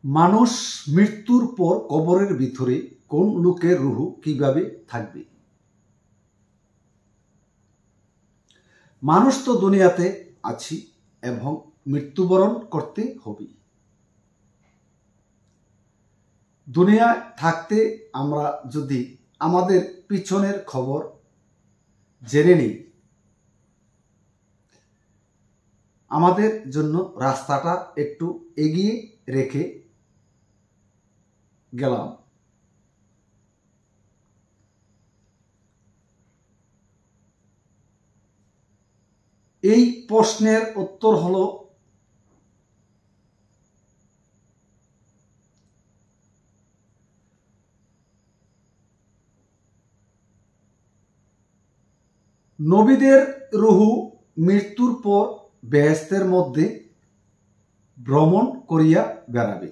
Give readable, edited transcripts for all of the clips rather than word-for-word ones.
মানুষ মৃত্যুর পর কবরের ভিতরে কোন লোকের রূহ কিভাবে থাকবে? মানুষ তো দুনিয়াতে আছি এবং মৃত্যুবরণ করতে হবে। দুনিয়ায় থাকতে আমরা যদি আমাদের পিছনের খবর জেনে নিই, আমাদের জন্য রাস্তাটা একটু এগিয়ে রেখে গেলাম। এই প্রশ্নের উত্তর হলো নবীদের রূহ মৃত্যুর পর বেহেশতের মধ্যে ভ্রমণ করিয়া বেড়াবে।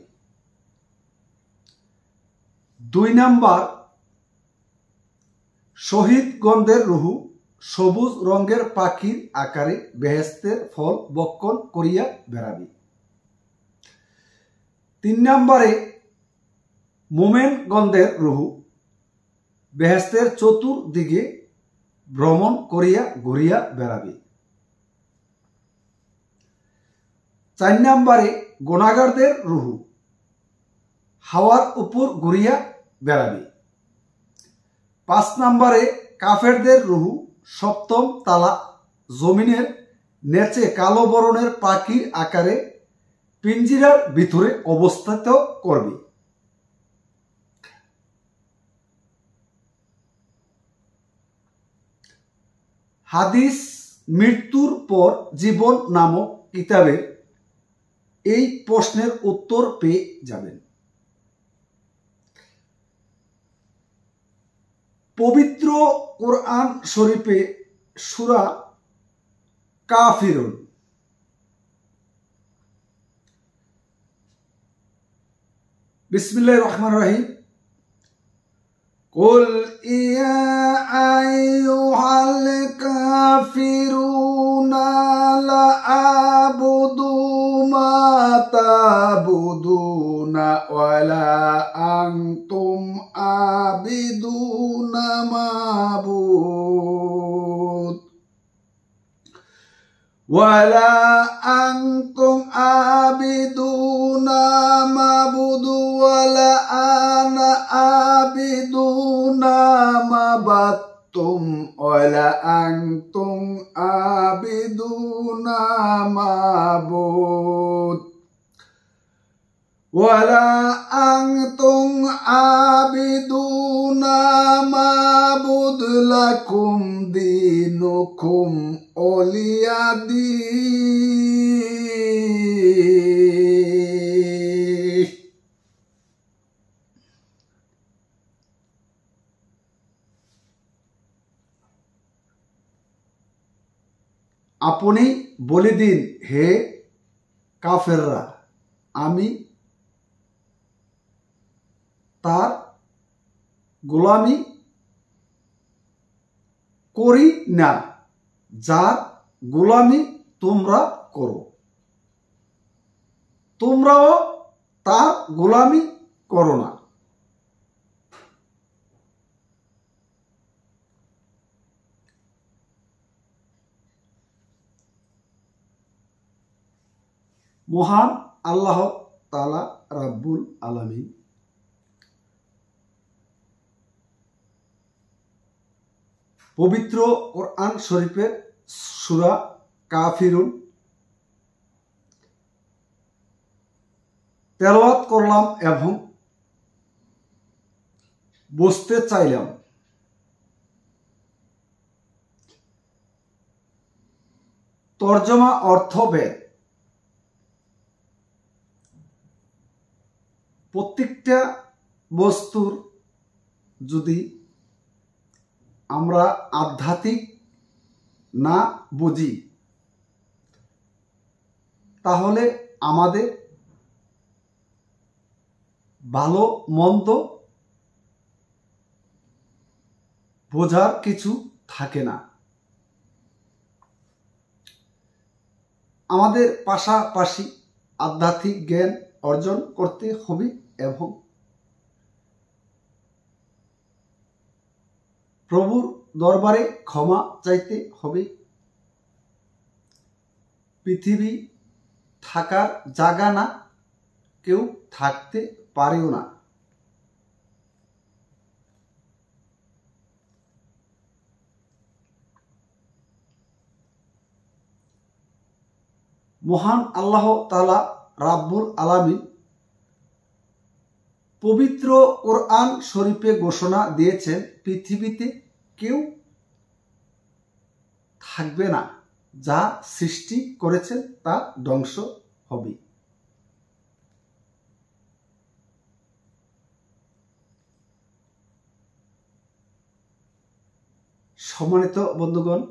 2 নাম্বার, শহীদগণদের রূহ সবুজ রঙের পাখির আকারে বেহেশতের ফল ভক্ষণ করিয়া বেড়াবে। 3 নম্বরে, মোমেনগণদের রূহ বেহেশতের চতুর্দিকে ভ্রমণ করিয়া ঘুরিয়া বেড়াবে। 4 নম্বরে, গুনাহগারদের রূহ হাওয়ার উপর ঘুরিয়া বেড়াবে। 5 নম্বরে, কাফেরদের রূহ সপ্তম তালা জমিনের নেচে কালো বরণের পাখির আকারে পিঞ্জিরার ভিতরে অবস্থিত করবে। হাদিস মৃত্যুর পর জীবন নামক কিতাবে এই প্রশ্নের উত্তর পেয়ে যাবেন। পবিত্র কোরআন শরীফে সূরা কাফিরুন বিসমিল্লাহির রহমানির রহিম, কুল ইয়া আইয়ুহাল কাফিরুনা লা আবুদু মা তা'বুদুনা ওয়ালা আনতুম আবিদুনা মা'বুদ ওয়ালা আনতুম আবিদুনা মা'বুদু ওয়ালা আনা আবিদুনা মা'বাদতুম ওয়ালা আনতুম আবিদুনা মা'বুদ ওয়ালা আনতুম আবিদুনা মা'বুদ লাকুম দীনুকুম ওলিয়া দীন। আপনি বলে দিন, হে কাফেররা, আমি তার গোলামি করি না যার গোলামি তোমরা করো, তোমরাও তার গোলামি করো না। মহান আল্লাহ তাআলা রাব্বুল আলামিন পবিত্র কোরআন শরীফের সূরা কাফিরুন তেলাওয়াত করলাম এবং বুঝতে চাইলাম। তর্জমা অর্থভেদ। প্রত্যেকটা বস্তুর যদি আমরা আধ্যাত্মিক না বুঝি তাহলে আমাদের ভালো মন্দ বোঝার কিছু থাকে না। আমাদের পাশাপাশি আধ্যাত্মিক জ্ঞান অর্জন করতে হবে এবং প্রভুর দরবারে ক্ষমা চাইতে হবে। পৃথিবী থাকার জায়গা না, কেউ থাকতে পারেও না। মহান আল্লাহ তাআলা রাব্বুল আলামিন পবিত্র কোরআন শরীফে ঘোষণা দিয়েছেন, পৃথিবীতে কেউ থাকবে না, যা সৃষ্টি করেছেন তা ধ্বংস হবে। সম্মানিত বন্ধুগণ,